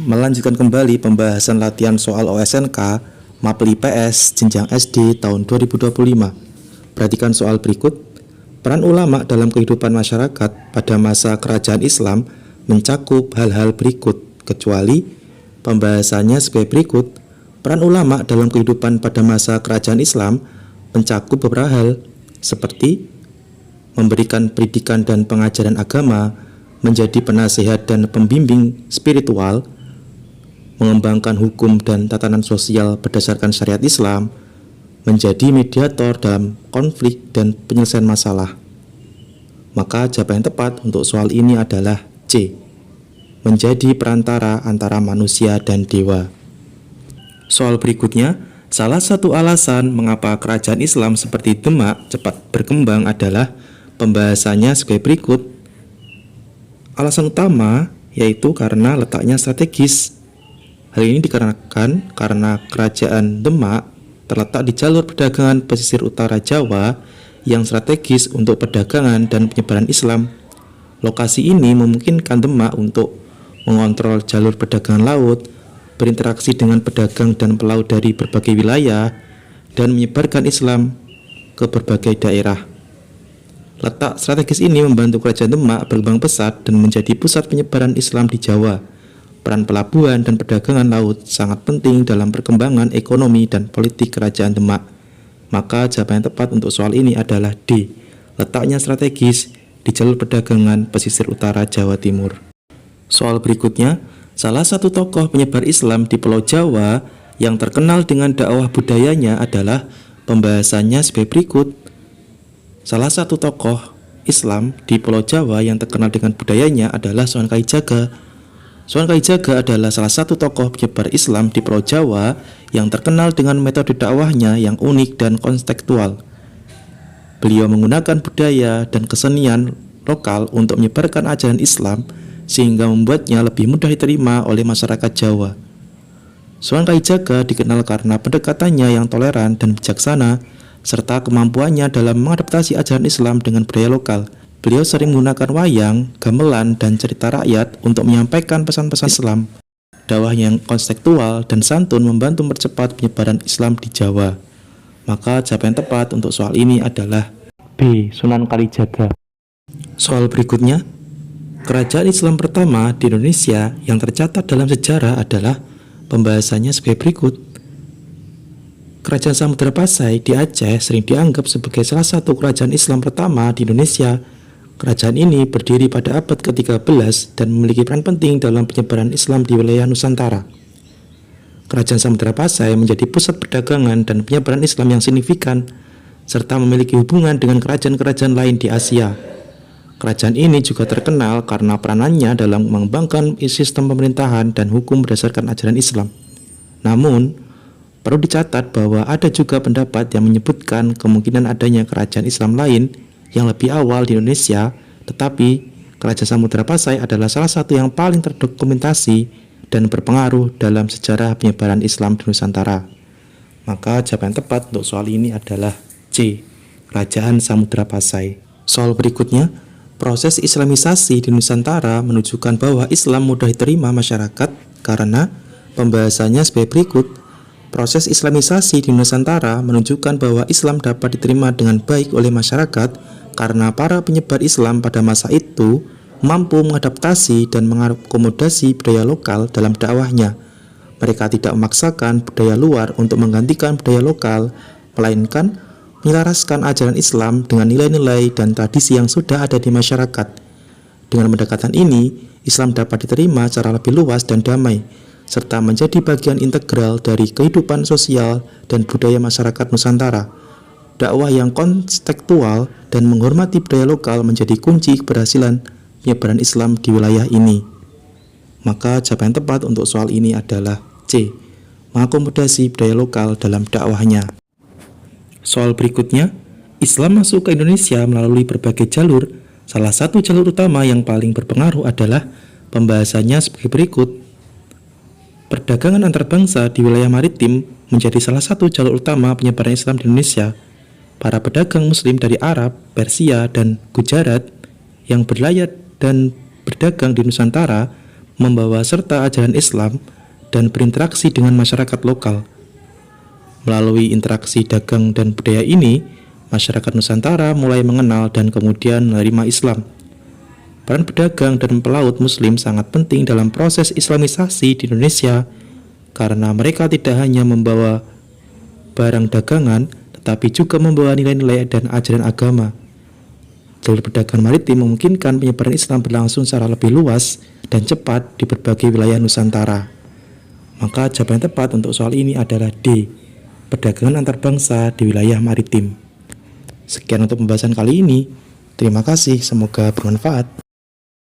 melanjutkan kembali pembahasan latihan soal OSNK Mapel IPS jenjang SD tahun 2025. Perhatikan soal berikut. Peran ulama dalam kehidupan masyarakat pada masa kerajaan Islam mencakup hal-hal berikut, kecuali pembahasannya sebagai berikut. Peran ulama dalam kehidupan pada masa kerajaan Islam mencakup beberapa hal, seperti memberikan pendidikan dan pengajaran agama, menjadi penasehat dan pembimbing spiritual, mengembangkan hukum dan tatanan sosial berdasarkan syariat Islam, menjadi mediator dalam konflik dan penyelesaian masalah. Maka jawaban yang tepat untuk soal ini adalah C. Menjadi perantara antara manusia dan dewa. Soal berikutnya, salah satu alasan mengapa kerajaan Islam seperti Demak cepat berkembang adalah pembahasannya sebagai berikut. Alasan utama yaitu karena letaknya strategis. Hal ini dikarenakan karena kerajaan Demak terletak di jalur perdagangan pesisir utara Jawa yang strategis untuk perdagangan dan penyebaran Islam. Lokasi ini memungkinkan Demak untuk mengontrol jalur perdagangan laut, berinteraksi dengan pedagang dan pelaut dari berbagai wilayah, dan menyebarkan Islam ke berbagai daerah. Letak strategis ini membantu kerajaan Demak berkembang pesat dan menjadi pusat penyebaran Islam di Jawa. Peran pelabuhan dan perdagangan laut sangat penting dalam perkembangan ekonomi dan politik kerajaan Demak. Maka jawaban yang tepat untuk soal ini adalah D. Letaknya strategis di jalur perdagangan pesisir utara Jawa Timur. Soal berikutnya, salah satu tokoh penyebar Islam di Pulau Jawa yang terkenal dengan dakwah budayanya adalah pembahasannya sebagai berikut. Salah satu tokoh Islam di Pulau Jawa yang terkenal dengan budayanya adalah Sunan Kalijaga. Sunan Kalijaga adalah salah satu tokoh penyebar Islam di Pulau Jawa yang terkenal dengan metode dakwahnya yang unik dan kontekstual. Beliau menggunakan budaya dan kesenian lokal untuk menyebarkan ajaran Islam sehingga membuatnya lebih mudah diterima oleh masyarakat Jawa. Sunan Kalijaga dikenal karena pendekatannya yang toleran dan bijaksana serta kemampuannya dalam mengadaptasi ajaran Islam dengan budaya lokal. Beliau sering menggunakan wayang, gamelan, dan cerita rakyat untuk menyampaikan pesan-pesan Islam. Dakwah yang kontekstual dan santun membantu mempercepat penyebaran Islam di Jawa. Maka jawaban yang tepat untuk soal ini adalah B. Sunan Kalijaga. Soal berikutnya, kerajaan Islam pertama di Indonesia yang tercatat dalam sejarah adalah pembahasannya sebagai berikut. Kerajaan Samudra Pasai di Aceh sering dianggap sebagai salah satu kerajaan Islam pertama di Indonesia. Kerajaan ini berdiri pada abad ke-13 dan memiliki peran penting dalam penyebaran Islam di wilayah Nusantara. Kerajaan Samudra Pasai menjadi pusat perdagangan dan penyebaran Islam yang signifikan, serta memiliki hubungan dengan kerajaan-kerajaan lain di Asia. Kerajaan ini juga terkenal karena peranannya dalam mengembangkan sistem pemerintahan dan hukum berdasarkan ajaran Islam. Namun, perlu dicatat bahwa ada juga pendapat yang menyebutkan kemungkinan adanya kerajaan Islam lain yang lebih awal di Indonesia, tetapi kerajaan Samudra Pasai adalah salah satu yang paling terdokumentasi dan berpengaruh dalam sejarah penyebaran Islam di Nusantara. Maka jawaban tepat untuk soal ini adalah C. Kerajaan Samudra Pasai. Soal berikutnya, proses Islamisasi di Nusantara menunjukkan bahwa Islam mudah diterima masyarakat karena pembahasannya sebagai berikut. Proses Islamisasi di Nusantara menunjukkan bahwa Islam dapat diterima dengan baik oleh masyarakat karena para penyebar Islam pada masa itu mampu mengadaptasi dan mengakomodasi budaya lokal dalam dakwahnya. Mereka tidak memaksakan budaya luar untuk menggantikan budaya lokal, melainkan menyelaraskan ajaran Islam dengan nilai-nilai dan tradisi yang sudah ada di masyarakat. Dengan pendekatan ini, Islam dapat diterima secara lebih luas dan damai, serta menjadi bagian integral dari kehidupan sosial dan budaya masyarakat Nusantara. Dakwah yang kontekstual dan menghormati budaya lokal menjadi kunci keberhasilan penyebaran Islam di wilayah ini. Maka jawaban tepat untuk soal ini adalah C. Mengakomodasi budaya lokal dalam dakwahnya. Soal berikutnya, Islam masuk ke Indonesia melalui berbagai jalur. Salah satu jalur utama yang paling berpengaruh adalah pembahasannya sebagai berikut. Perdagangan antar bangsa di wilayah maritim menjadi salah satu jalur utama penyebaran Islam di Indonesia. Para pedagang Muslim dari Arab, Persia, dan Gujarat yang berlayar dan berdagang di Nusantara membawa serta ajaran Islam, dan berinteraksi dengan masyarakat lokal. Melalui interaksi dagang dan budaya ini, masyarakat Nusantara mulai mengenal dan kemudian menerima Islam. Peran pedagang dan pelaut Muslim sangat penting dalam proses Islamisasi di Indonesia, karena mereka tidak hanya membawa barang dagangan, tetapi juga membawa nilai-nilai dan ajaran agama. Jalur perdagangan maritim memungkinkan penyebaran Islam berlangsung secara lebih luas dan cepat di berbagai wilayah Nusantara. Maka jawaban yang tepat untuk soal ini adalah D, perdagangan antar bangsa di wilayah maritim. Sekian untuk pembahasan kali ini. Terima kasih, semoga bermanfaat.